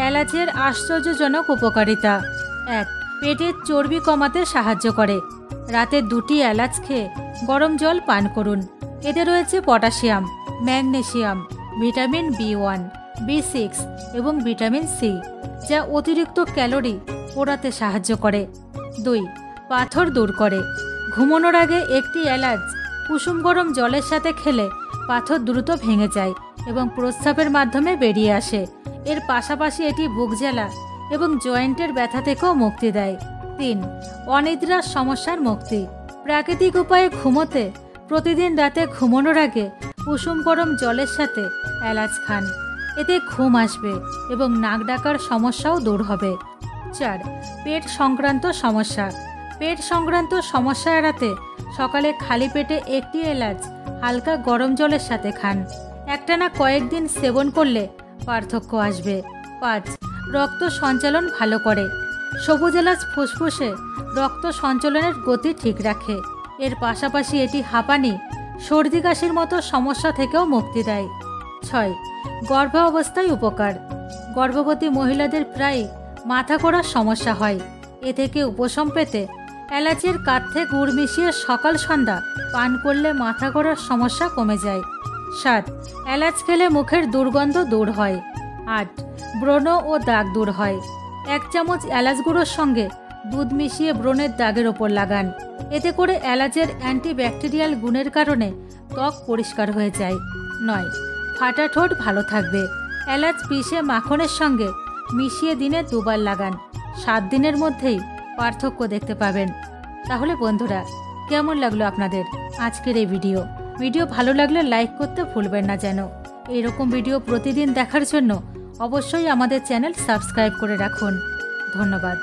এলাচের আশ্চর্যজনক উপকারিতা। 1. পেটের চর্বি কমাতে সাহায্য করে। রাতে 2টি এলাচ খেয়ে গরম জল পান করুন। এতে রয়েছে potassium, magnesium, vitamin B1, B6 এবং ভিটামিন সি, যা অতিরিক্ত ক্যালোরি পোড়াতে সাহায্য করে। 2. পাথর দূর করে। ঘুমানোর আগে 1টি এলাচ কুসুম গরম জলের সাথে খেলে পাথর দ্রুত ভেঙে যায় এবং প্রস্রাবের মাধ্যমে বেরিয়ে আসে। এর পাশাপাশি এটি বুক জ্বালা এবং জয়েন্টের ব্যথা থেকেও মুক্তি দেয়। 3. অনিদ্রার সমস্যার মুক্তি। প্রাকৃতিক উপায়ে ঘুমোতে প্রতিদিন রাতে ঘুমানোর আগে কুসুম গরম জলের সাথে এলাচ খান। এতে ঘুম আসবে এবং নাক ডাকার সমস্যাও দূর হবে। 4. পেট সংক্রান্ত সমস্যা। পেট সংক্রান্ত সমস্যা এড়াতে সকালে খালি পেটে 1টি এলাচ হালকা গরম জলের সাথে খান। একটানা কয়েকদিন সেবন করলে পার্থক্য আসবে। 5. রক্ত সঞ্চালন ভালো করে। সবুজ এলাচ ফুসফুসে রক্ত সঞ্চালনের গতি ঠিক রাখে। এর পাশাপাশি এটি হাঁপানি, সর্দি কাশির মতো সমস্যা থেকেও মুক্তি দেয়। 6. গর্ভাবস্থায় উপকার। গর্ভবতী মহিলাদের প্রায় মাথা ঘোরার সমস্যা হয়। এ থেকে উপশম পেতে এলাচের কাঠে গুড় মিশিয়ে সকাল সন্ধ্যা পান করলে মাথা ঘোরার সমস্যা কমে যায়। 7. এলাচ খেলে মুখের দুর্গন্ধ দূর হয়। 8. ব্রণ ও দাগ দূর হয়। 1 চামচ এলাচ গুঁড়োর সঙ্গে দুধ মিশিয়ে ব্রণের দাগের ওপর লাগান। এতে করে এলাচের অ্যান্টিব্যাকটেরিয়াল গুণের কারণে ত্বক পরিষ্কার হয়ে যায়। 9. ফাটা ঠোঁট ভালো থাকবে। এলাচ পিষে মাখনের সঙ্গে মিশিয়ে দিনে 2 বার লাগান। 7 দিনের মধ্যেই পার্থক্য দেখতে পাবেন। তাহলে বন্ধুরা, কেমন লাগলো আপনাদের আজকের এই ভিডিও ভালো লাগলে লাইক করতে ভুলবেন না যেন। এইরকম ভিডিও প্রতিদিন দেখার জন্য অবশ্যই আমাদের চ্যানেল সাবস্ক্রাইব করে রাখুন। ধন্যবাদ।